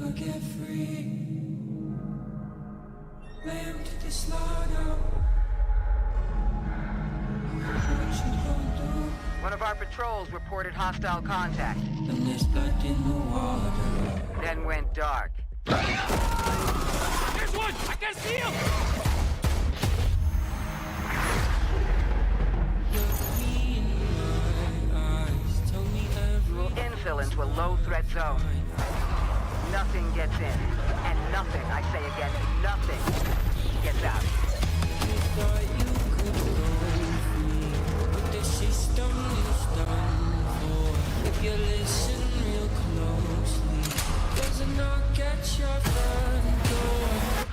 never get free. Lamb to the slaughter. What you gonna do? One of our patrols reported hostile contact, And there's blood in the water. then went dark. There's one! I can see him! Look me in my eyes. Tell me You will infill into a low-threat zone. Nothing gets in, and nothing, I say again, nothing gets out. you thought you could go free. But this system is done for. If you listen real closely, there's a knock at your front door.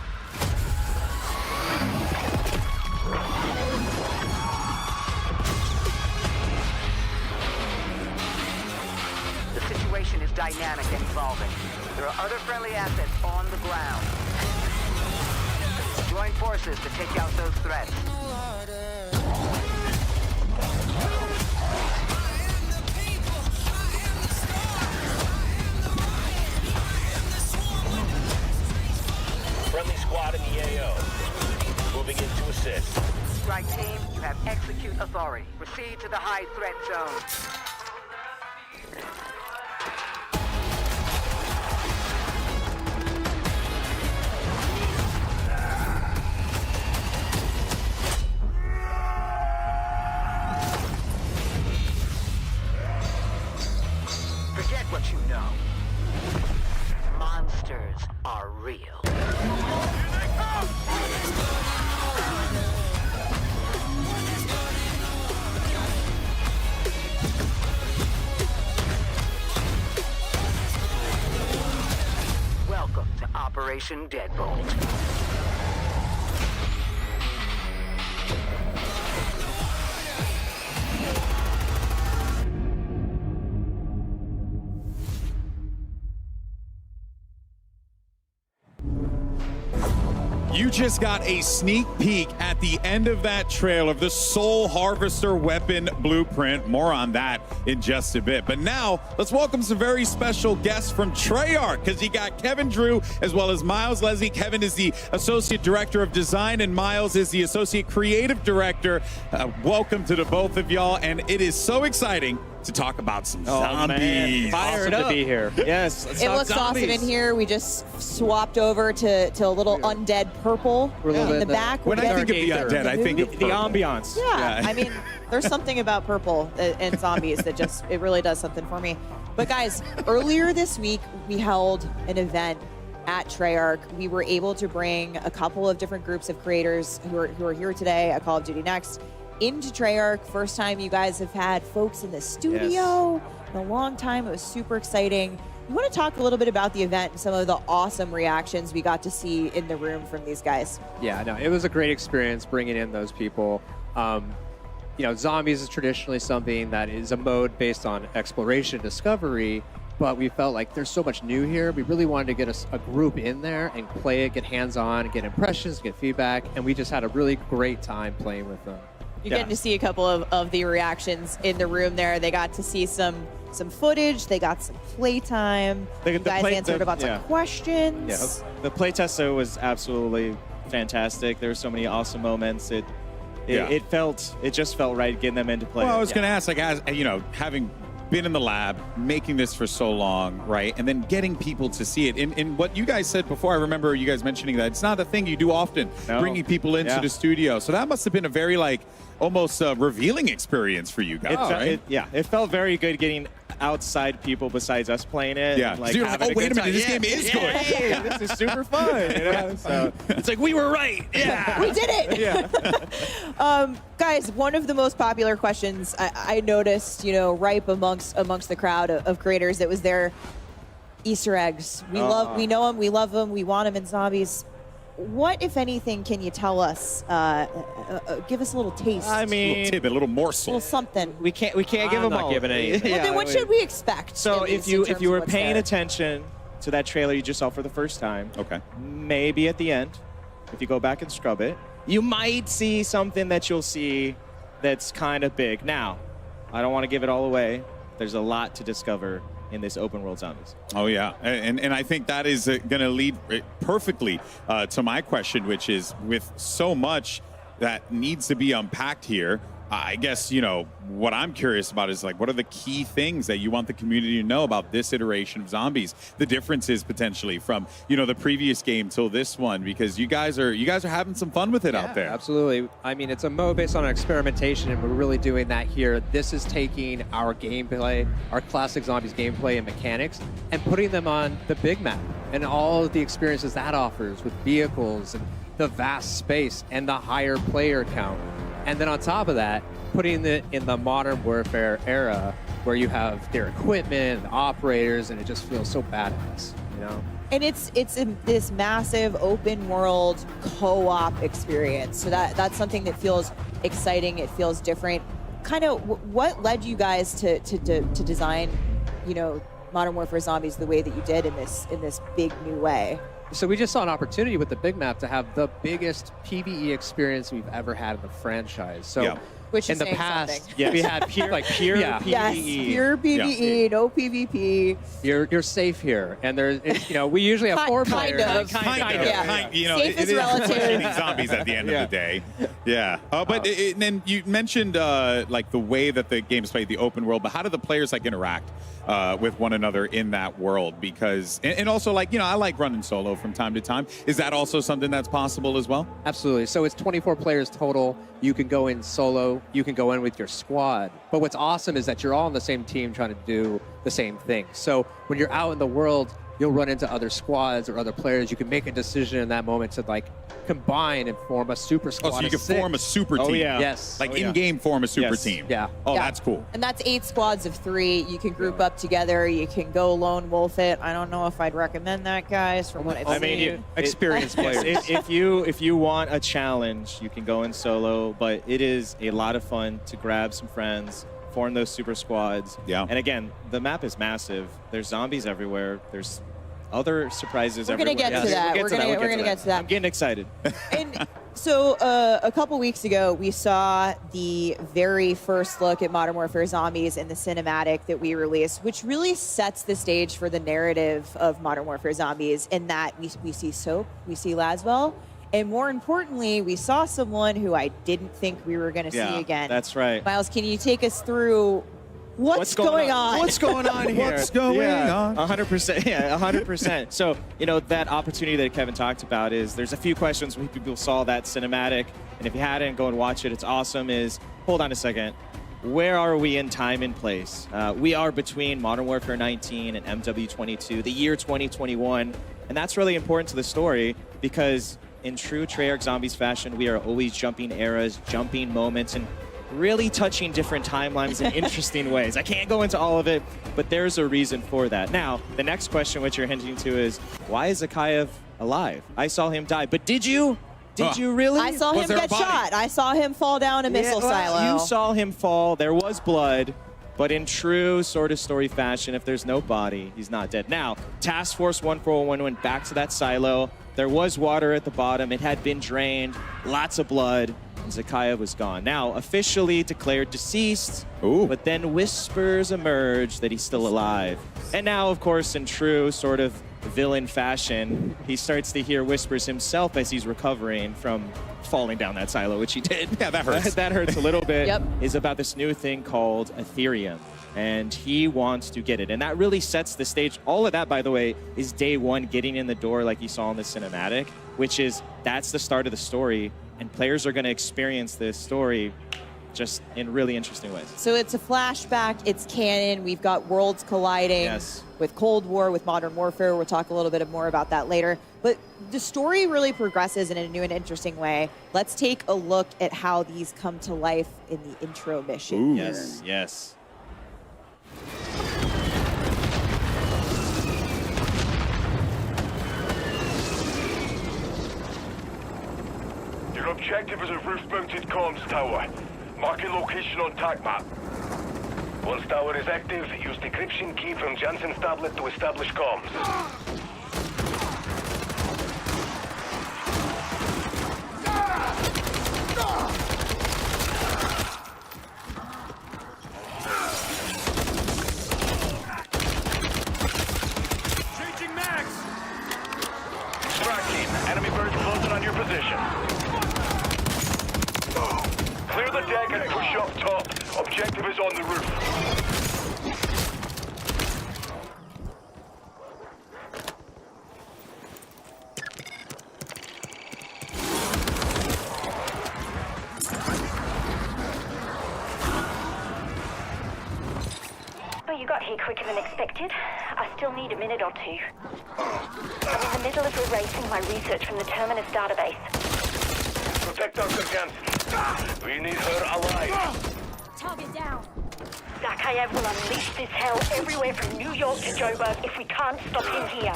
The situation is dynamic and evolving. There are other friendly assets on the ground. Join forces to take out those threats. Friendly squad in the AO. Moving in to assist. Strike team, you have execute authority. Proceed to the high threat zone. Forget what you know. Monsters are real. Welcome to Operation Deadbolt. You just got a sneak peek at the end of that trailer of the Soul Harvester weapon blueprint. More on that in just a bit. But now, let's welcome some very special guests from Treyarch, because you got Kevin Drew as well as Miles Leslie. Kevin is the Associate Director of Design, and Miles is the Associate Creative Director. Welcome to the both of y'all, and it is so exciting to talk about some zombies. Fired up to be here. Yes, let's It talk looks zombies. awesome in here. We just swapped over to a little undead purple We're a little in the bit back. When We're I think of getting- the undead, I think of the purple. ambiance. yeah, Yeah. I mean, there's something about purple and zombies that just, it really does something for me. But guys, earlier this week, we held an event at Treyarch. We were able to bring a couple of different groups of creators who are here today at Call of Duty Next into Treyarch. First time you guys have had folks in the studio in a long time. It was super exciting. We want to talk a little bit about the event and some of the awesome reactions we got to see in the room from these guys. Yeah, no, it was a great experience bringing in those people. You know, zombies is traditionally something that is a mode based on exploration, discovery, but we felt like there's so much new here. We really wanted to get a group in there and play it, get hands-on, get impressions, get feedback, and we just had a really great time playing with them. You're getting to see a couple of the reactions in the room there. They got to see some footage. They got some playtime. You guys answered about some questions. Yeah, the playtest though was absolutely fantastic. There were so many awesome moments. It just felt right getting them into play. Well, I was going to ask, like, as you know, having been in the lab, making this for so long, right, and then getting people to see it. In what you guys said before, I remember you guys mentioning that it's not a thing you do often, bringing people into the studio. So that must have been a very, like, almost revealing experience for you guys, right? It felt very good getting outside people besides us playing it. Yeah, like, so you're like, oh, wait a minute, this game is good. Hey, this is super fun. You know? So It's like, we were right. Yeah. We did it. Guys, one of the most popular questions I noticed, you know, ripe amongst the crowd of creators that was there, Easter eggs. We know them, we love them, we want them in zombies. What, if anything, can you tell us? Give us a little taste. I A mean, little tidbit, a little morsel. a little something. we can't give I'm them not all. giving anything. Well, then what should we expect? So at if least, in terms you of were what's paying there? attention to that trailer you just saw for the first time, Okay. maybe at the end, if you go back and scrub it, you might see something that you'll see that's kind of big. Now, I don't want to give it all away. There's a lot to discover in this open world zombies. Oh yeah, and I think that is going to lead perfectly to my question, which is, with so much that needs to be unpacked here, I guess, you know, what I'm curious about is, like, what are the key things that you want the community to know about this iteration of zombies? The differences potentially from, you know, the previous game till this one, because you guys are having some fun with it out there. Absolutely. I mean, it's a mode based on experimentation, and we're really doing that here. This is taking our gameplay, our classic zombies gameplay and mechanics, and putting them on the big map and all of the experiences that offers with vehicles and the vast space and the higher player count. And then on top of that, putting it in the modern warfare era where you have their equipment, and operators, and it just feels so badass, you know? And it's in this massive open world co-op experience. So that's something that feels exciting. It feels different. Kind of what led you guys to design, you know, Modern Warfare Zombies the way that you did in this big new way? So we just saw an opportunity with the big map to have the biggest PvE experience we've ever had in the franchise. So Yeah. Which in is the saying past, something. we had pure PvE. Yes, pure PvE, no PvP. You're safe here, and there's, you know, we usually have four Kind players. of. Kind of. Yeah. You know, Safe it is is relative. eating zombies at the end of the day. Yeah. But then you mentioned like the way that the game's played, the open world, but how do the players like interact with one another in that world? Because, and also, like, you know, I like running solo from time to time. Is that also something that's possible as well? Absolutely. So it's 24 players total. You can go in solo. You can go in with your squad. But what's awesome is that you're all on the same team trying to do the same thing. So when you're out in the world, you'll run into other squads or other players. You can make a decision in that moment to, like, combine and form a super squad. Oh, so you of can 6. form a super team. Oh, yeah. Yes. Like Oh, yeah. in-game form a super Yes. team. Yeah. Oh, Yeah. that's cool. And that's 8 squads of 3. You can group up together. You can go lone wolf it. I don't know if I'd recommend that, guys, from what I've I seen. mean, Experienced Yes, players. if you want a challenge, you can go in solo, but it is a lot of fun to grab some friends, form those super squads. Yeah. And again, the map is massive. There's zombies everywhere. There's other surprises We're everywhere. gonna get to that. We're gonna get to that. I'm getting excited. And so a couple weeks ago, we saw the very first look at Modern Warfare Zombies in the cinematic that we released, which really sets the stage for the narrative of Modern Warfare Zombies, in that we see Soap, we see Laswell, and more importantly, we saw someone who I didn't think we were going to see again. That's right. Miles, can you take us through what's going on? What's going on here? What's going on? 100%. Yeah, 100%. So, you know, that opportunity that Kevin talked about is, there's a few questions when people saw that cinematic, and if you hadn't, go and watch it. It's awesome. Is, hold on a second. Where are we in time and place? We are between Modern Warfare 19 and MW22, the year 2021. And that's really important to the story, because in true Treyarch Zombies fashion, we are always jumping eras, jumping moments, and really touching different timelines in interesting ways. I can't go into all of it, but there's a reason for that. Now, the next question which you're hinting to is, why is Zakayev alive? I saw him die, but did you? Did you really? I saw Was him there a get body? shot. I saw him fall down a missile silo. You saw him fall. There was blood. But in true sort of story fashion, if there's no body, he's not dead. Now, Task Force 141 went back to that silo. There was water at the bottom. It had been drained. Lots of blood. And Zakayev was gone. Now, officially declared deceased. Ooh. But then whispers emerged that he's still alive. And now, of course, in true sort of villain fashion, he starts to hear whispers himself as he's recovering from falling down that silo, which he did. Yeah, that hurts. That hurts a little bit. Yep. Is about this new thing called Ethereum. And he wants to get it. And that really sets the stage. All of that, by the way, is day one getting in the door like you saw in the cinematic, which is, that's the start of the story. And players are going to experience this story just in really interesting ways. So it's a flashback, it's canon, we've got worlds colliding Yes. with Cold War, with Modern Warfare. We'll talk a little bit more about that later. But the story really progresses in a new and interesting way. Let's take a look at how these come to life in the intro mission. Ooh. here. Yes, yes. Your objective is a roof-mounted comms tower. Marking location on TAC map. Once tower is active, use decryption key from Jansen's tablet to establish comms. Extract team. Enemy birds closing on your position. Clear the deck and push up top. Objective is on the roof. Well, you got here quicker than expected. I still need a minute or two. I'm in the middle of erasing my research from the Terminus database. Protect Dr. Jansen. We need her alive. Target down. Zakayev will unleash this hell everywhere from New York to Joburg if we can't stop him here.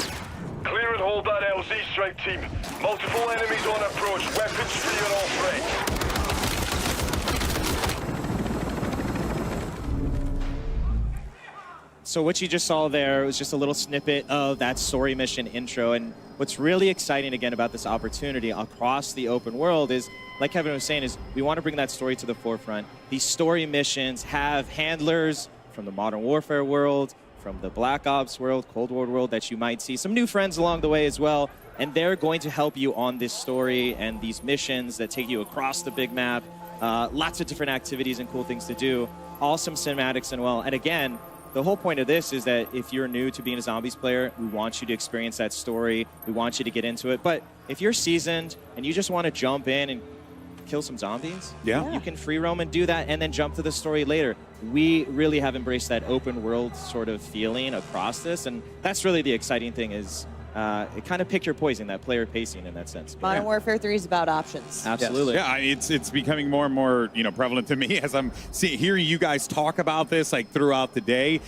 Clear and hold that LZ strike team. Multiple enemies on approach. Weapons free on all threats. So what you just saw there was just a little snippet of that story mission intro. And what's really exciting again about this opportunity across the open world is, like Kevin was saying, is we want to bring that story to the forefront. These story missions have handlers from the Modern Warfare world, from the Black Ops world, Cold War world that you might see. Some new friends along the way as well. And they're going to help you on this story and these missions that take you across the big map. Lots of different activities and cool things to do. Awesome cinematics and well. And again, the whole point of this is that if you're new to being a Zombies player, we want you to experience that story. We want you to get into it. But if you're seasoned and you just want to jump in and kill some zombies, you can free roam and do that and then jump to the story later. We really have embraced that open world sort of feeling across this. And that's really the exciting thing is kind of pick your poison, that player pacing in that sense. Modern Warfare 3 is about options. Absolutely. Yeah, it's becoming more and more prevalent to me as I'm hearing you guys talk about this like throughout the day.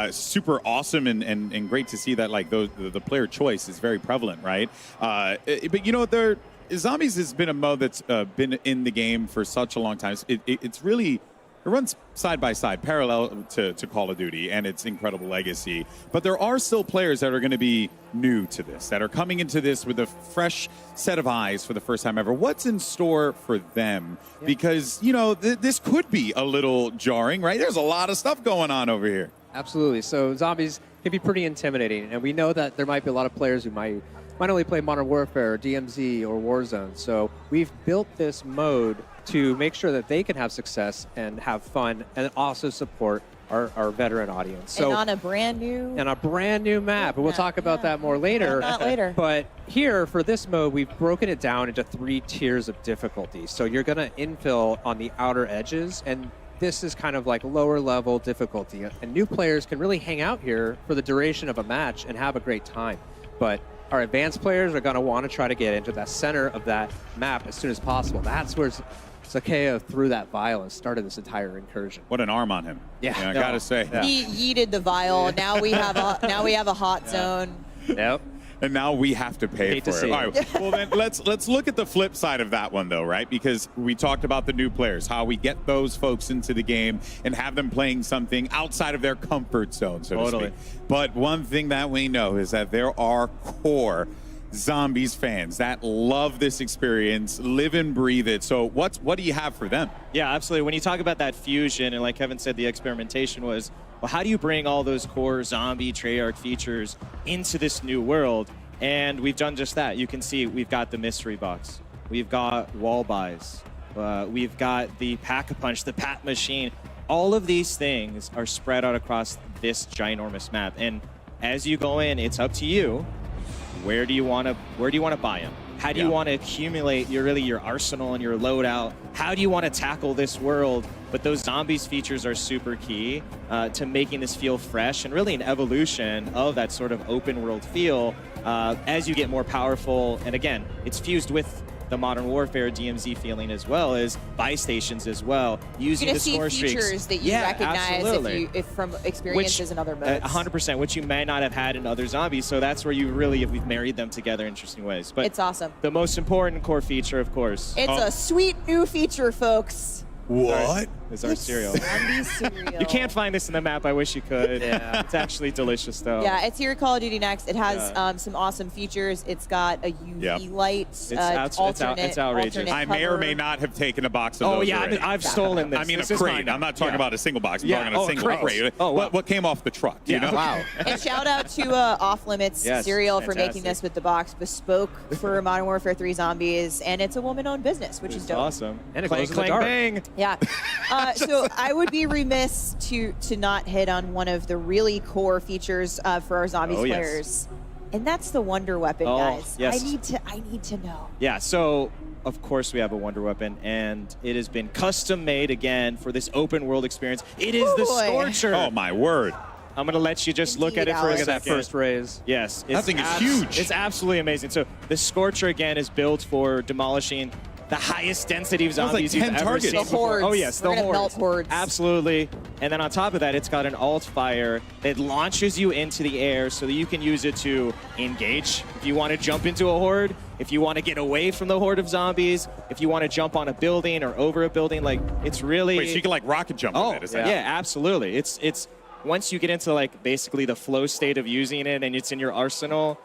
Super awesome and great to see that like the player choice is very prevalent, right? But Zombies has been a mode that's been in the game for such a long time. It's really. It runs side by side, parallel to Call of Duty and its incredible legacy. But there are still players that are going to be new to this, that are coming into this with a fresh set of eyes for the first time ever. What's in store for them? Yeah. Because, this could be a little jarring, right? There's a lot of stuff going on over here. Absolutely. So Zombies can be pretty intimidating. And we know that there might be a lot of players who might only play Modern Warfare or DMZ or Warzone. So we've built this mode to make sure that they can have success and have fun and also support our veteran audience. So, and on a brand new map. And we'll talk about that more later. Not later. But here, for this mode, we've broken it down into 3 tiers of difficulty. So you're going to infill on the outer edges, and this is kind of like lower level difficulty. And new players can really hang out here for the duration of a match and have a great time. But our advanced players are going to want to try to get into that center of that map as soon as possible. That's where Zakayev threw that vial and started this entire incursion. What an arm on him! Yeah, I gotta say. Yeah. He yeeted the vial. Now we have a hot zone. Yep. And now we have to pay for it. All right. Well, then let's look at the flip side of that one, though, right? Because we talked about the new players, how we get those folks into the game and have them playing something outside of their comfort zone, so to speak. But one thing that we know is that there are core Zombies fans that love this experience, live and breathe it. So what do you have for them? Yeah, absolutely. When you talk about that fusion, and like Kevin said, the experimentation was, well, how do you bring all those core zombie Treyarch features into this new world? And we've done just that. You can see we've got the mystery box. We've got wall buys. We've got the Pack-a-Punch, the Pat Machine. All of these things are spread out across this ginormous map. And as you go in, it's up to you. Where do you want to buy them? How do you want to accumulate your arsenal and your loadout? How do you want to tackle this world? But those Zombies features are super key to making this feel fresh and really an evolution of that sort of open world feel as you get more powerful. And again, it's fused with the Modern Warfare DMZ feeling as well as buy stations as well, using the score streaks. Features that you recognize if from experiences in other modes. 100%, which you may not have had in other Zombies. So that's where we've married them together in interesting ways. But it's awesome. The most important core feature, of course. It's a sweet new feature, folks. What? is our cereal. Zombie cereal. You can't find this in the map. I wish you could. Yeah. It's actually delicious, though. Yeah, it's here Call of Duty Next. It has Yeah. some awesome features. It's got a UV Yep. light. It's alternate outrageous. alternate I may or cover. may not have taken a box of Oh, those yeah, already. I've stolen this. I mean, This a is crate. mine. I'm not talking Yeah. about a single box. I'm Yeah. talking a Oh, a single crate. crate. Oh, wow. What came off the truck? You Yeah. know? Wow. And shout out to Off Limits Yes, Cereal for fantastic. making this with the box bespoke for Modern Warfare 3 Zombies, and it's a woman-owned business, which is It's dope. awesome. And it Clang, glows in the clang, dark. bang. Yeah. So I would be remiss to not hit on one of the really core features for our Zombies Oh, yes. players, and that's the Wonder Weapon, Oh, guys. yes. I need to know. Yeah, so of course we have a Wonder Weapon, and it has been custom made again for this open world experience. It is the Boy. Scorcher. Oh, my word. I'm going to let you just look at it for a Indeed, Look at Alex. that second. first raise. Yes. That thing is huge. It's absolutely amazing. So the Scorcher, again, is built for demolishing the highest density of Sounds like zombies you've 10 ever targets. seen The before. hordes. Oh, yes, We're the gonna melt hordes. hordes. Absolutely. And then on top of that, it's got an alt fire that launches you into the air so that you can use it to engage. If you want to jump into a horde, if you want to get away from the horde of zombies, if you want to jump on a building or over a building, like, it's really... Wait, so you can like rocket jump Oh, with it, essentially. yeah, absolutely. It's once you get into like basically the flow state of using it and it's in your arsenal,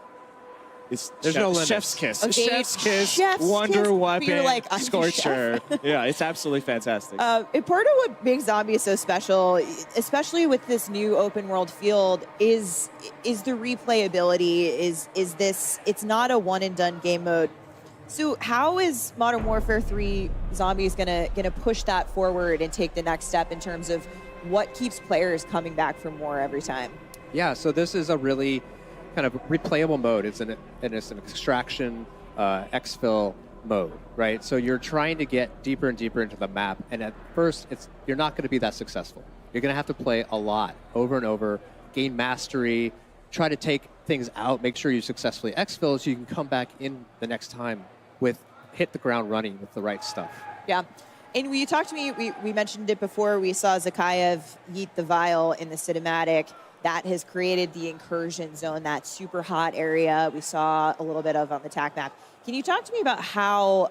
it's There's no limits. chef's kiss. Okay, Chef's kiss, chef's Wonder kiss, but Weapon, you're like, I'm the Scorcher. Yeah, it's absolutely fantastic. And part of what makes Zombies so special, especially with this new open world field, is the replayability. Is this? It's not a one and done game mode. So how is Modern Warfare 3 Zombies gonna push that forward and take the next step in terms of what keeps players coming back for more every time? Yeah, so this is a really kind of replayable mode. It's an extraction exfil mode, right? So you're trying to get deeper and deeper into the map, and at first, you're not going to be that successful. You're going to have to play a lot, over and over, gain mastery, try to take things out, make sure you successfully exfil so you can come back in the next time hit the ground running with the right stuff. Yeah. And when you talked to me, we mentioned it before, we saw Zakayev yeet the vial in the cinematic. That has created the incursion zone, that super hot area we saw a little bit of on the TAC map. Can you talk to me about how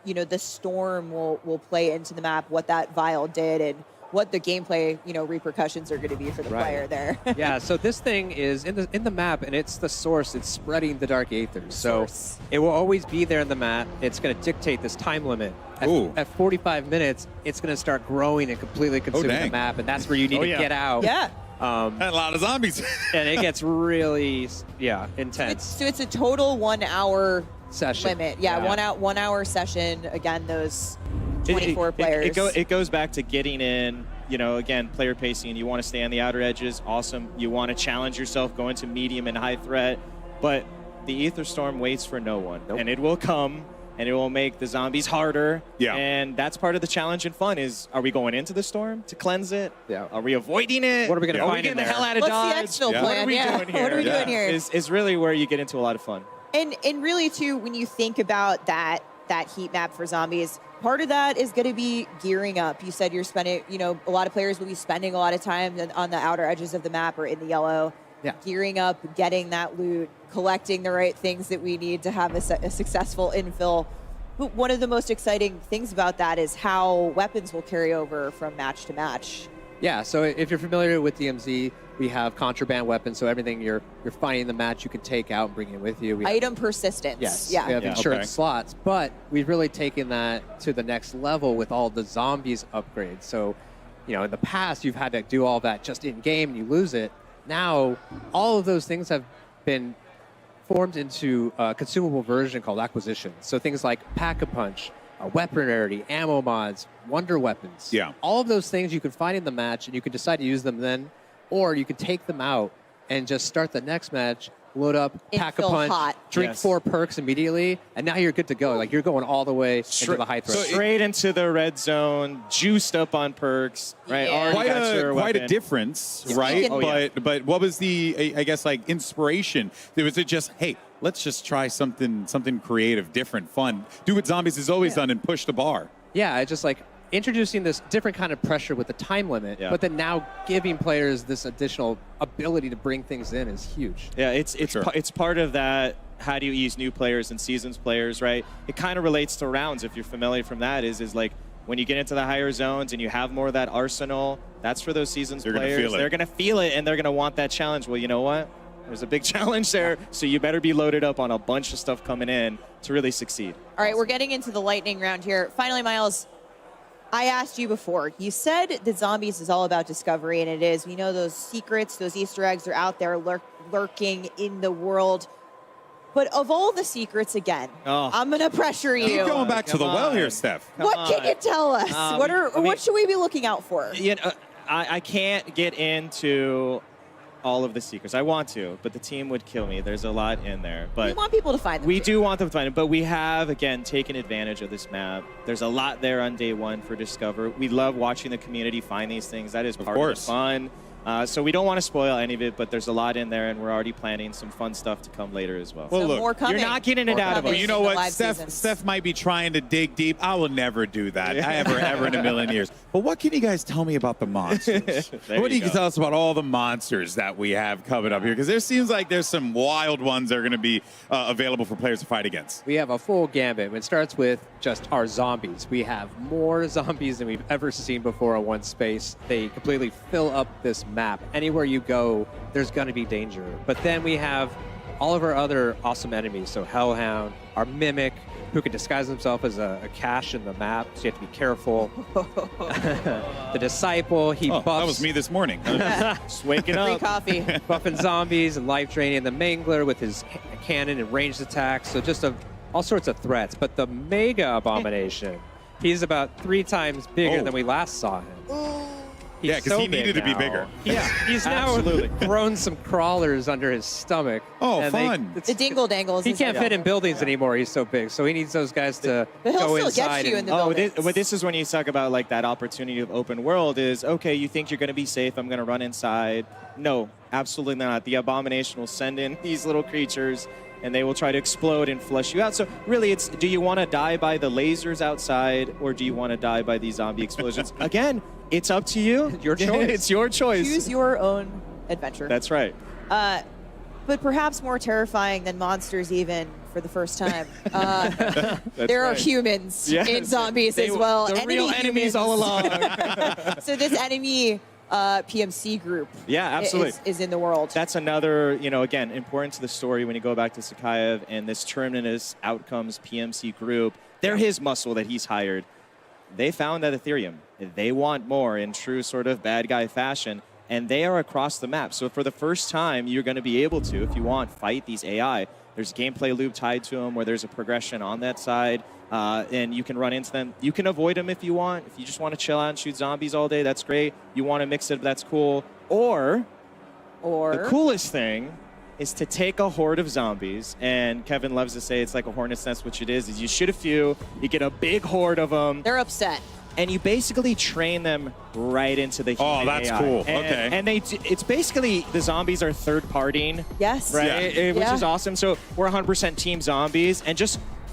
the storm will play into the map, what that vial did, and what the gameplay repercussions are going to be for the player there? Yeah, so this thing is in the map, and it's the source. It's spreading the dark aethers. So Source. it will always be there in the map. It's going to dictate this time limit. Ooh. At 45 minutes, it's going to start growing and completely consuming the dang. map, and that's where you need to yeah. get out. Yeah. A lot of zombies. And it gets really, intense. So it's a total 1 hour Session. limit. Yeah, Yeah. 1 hour session. Again, those 24 players. It goes back to getting in, again, player pacing. You want to stay on the outer edges, awesome. You want to challenge yourself, go into medium and high threat. But the Ether Storm waits for no one. Nope. And it will come, and it will make the zombies harder. Yeah. And that's part of the challenge and fun is, are we going into the storm to cleanse it? Yeah. Are we avoiding it? What are we gonna Are we find in getting the there? hell out of What's Dodge? the exfil Yeah. plan? What are we Yeah. doing here? What are we doing here? Is really where you get into a lot of fun. And really, too, when you think about that heat map for zombies, part of that is going to be gearing up. You said you're spending, a lot of players will be spending a lot of time on the outer edges of the map or in the yellow. Yeah. Gearing up, getting that loot, collecting the right things that we need to have a successful infill. But one of the most exciting things about that is how weapons will carry over from match to match. Yeah, so if you're familiar with DMZ, we have contraband weapons, so everything you're finding in the match you can take out and bring it with you. We have, Item persistence. yes, Yeah. we have Yeah. insurance Okay. slots, but we've really taken that to the next level with all the zombies upgrades. So, in the past, you've had to do all that just in game and you lose it. Now, all of those things have been formed into a consumable version called acquisitions. So things like Pack-a-Punch, weapon rarity, ammo mods, wonder weapons. Yeah. All of those things you can find in the match, and you can decide to use them then, or you can take them out and just start the next match, load up, pack a Infill punch, hot. drink Yes. 4 perks immediately, and now you're good to go. Like, you're going all the way into the high threat. Straight into the red zone, juiced up on perks, right? Yeah. Already got your Quite a weapon. difference, Yeah. right? Oh, yeah. But what was the I guess like inspiration? Was it just, hey, let's just try something creative, different, fun, do what Zombies has always done and push the bar? Yeah, it's just like introducing this different kind of pressure with the time limit, Yeah. but then now giving players this additional ability to bring things in is huge. Yeah, it's Sure. it's part of that. How do you ease new players and seasons players, right? It kind of relates to rounds. If you're familiar from that, is like when you get into the higher zones and you have more of that arsenal, that's for those seasoned players. They're going to feel it, and they're going to want that challenge. Well, you know what? There's a big challenge there, so you better be loaded up on a bunch of stuff coming in to really succeed. All right, we're getting into the lightning round here. Finally, Miles, I asked you before. You said that Zombies is all about discovery, and it is. We know those secrets, those Easter eggs are out there lurking in the world. But of all the secrets, again, I'm going to pressure you. Keep going back to the well here, Steph. What can you tell us? What should we be looking out for? You know, I can't get into all of the secrets. I want to, but the team would kill me. There's a lot in there. But we want people to find them. We do want them to find it, but we have, again, taken advantage of this map. There's a lot there on day one for Discover. We love watching the community find these things. That is part of the fun. So we don't want to spoil any of it, but there's a lot in there, and we're already planning some fun stuff to come later as well. Well, look, more coming. You're not getting it out of us. Well, you know what? Steph might be trying to dig deep. I will never do that. Ever in a million years. But what can you guys tell me about the monsters? What do you tell us about all the monsters that we have coming up here? Because there seems like there's some wild ones that are going to be available for players to fight against. We have a full gambit. It starts with just our zombies. We have more zombies than we've ever seen before in one space. They completely fill up this map. Anywhere you go, there's going to be danger. But then we have all of our other awesome enemies. So Hellhound, our Mimic, who can disguise himself as a cache in the map, so you have to be careful. The Disciple, he buffs. That was me this morning. Just waking up. Free coffee. Buffing zombies and life draining. The Mangler with his cannon and ranged attacks. So just all sorts of threats. But the Mega Abomination, he's about 3 times bigger than we last saw him. Yeah, because he needed to be bigger. Yeah, he's now grown some crawlers under his stomach. Oh, fun. The dingle dangles. He can't fit in buildings anymore. He's so big. So he needs those guys to go inside. But this is when you talk about like that opportunity of open world is, okay, you think you're going to be safe. I'm going to run inside. No, absolutely not. The Abomination will send in these little creatures, and they will try to explode and flush you out. So really, it's, do you want to die by the lasers outside, or do you want to die by these zombie explosions? Again, it's up to you. Your choice. It's your choice. Choose your own adventure. That's right. But perhaps more terrifying than monsters even for the first time. There are humans in Zombies as well. The real enemies all along. So this enemy PMC group absolutely. Is in the world. That's another, again, important to the story when you go back to Sakayev and this Terminus Outcomes PMC group. They're his muscle that he's hired. They found that Ethereum. They want more in true sort of bad guy fashion, and they are across the map. So for the first time, you're going to be able to, if you want, fight these AI. There's a gameplay loop tied to them where there's a progression on that side, and you can run into them. You can avoid them if you want. If you just want to chill out and shoot zombies all day, that's great. You want to mix it, that's cool. Or the coolest thing is to take a horde of zombies, and Kevin loves to say it's like a hornet's nest, which it is you shoot a few, you get a big horde of them. They're upset. And you basically train them right into the human that's AI. cool. And it's basically the zombies are third-partying. Yes. Right? Which is awesome. So we're 100% team zombies, and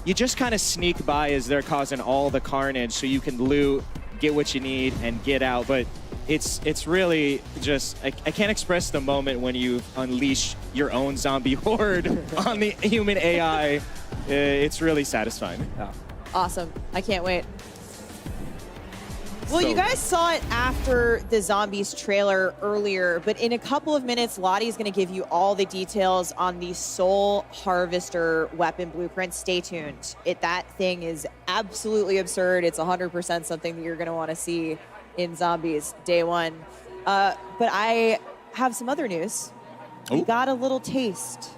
you just kind of sneak by as they're causing all the carnage so you can loot, get what you need, and get out. But it's really just, I can't express the moment when you unleash your own zombie horde on the human AI. It's really satisfying. Yeah. Awesome. I can't wait. Well, you guys saw it after the Zombies trailer earlier, but in a couple of minutes, Lottie's going to give you all the details on the Soul Harvester weapon blueprint. Stay tuned. That thing is absolutely absurd. It's 100% something that you're going to want to see in Zombies day one. But I have some other news. We got a little taste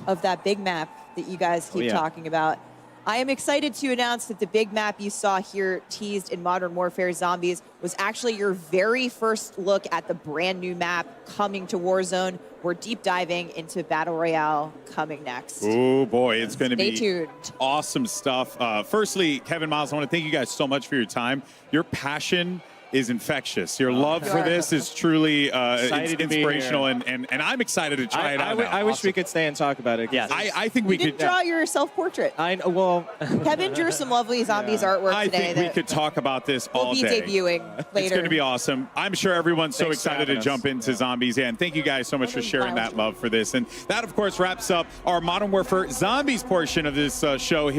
of that big map that you guys keep talking about. I am excited to announce that the big map you saw here teased in Modern Warfare Zombies was actually your very first look at the brand new map coming to Warzone. We're deep diving into Battle Royale coming next. Oh boy, it's going to be tuned. Awesome stuff. Firstly, Kevin, Miles, I want to thank you guys so much for your time. Your passion is infectious. Your love for this is truly inspirational, and I'm excited to try it out. I wish we could stay and talk about it. Yes. I think we could draw your self-portrait. Kevin drew some lovely Zombies artwork today. I think we could talk about this all day. We'll be debuting later. It's going to be awesome. I'm sure everyone's so excited to jump into Zombies. And thank you guys so much for sharing that love for this. And that, of course, wraps up our Modern Warfare Zombies portion of this show here.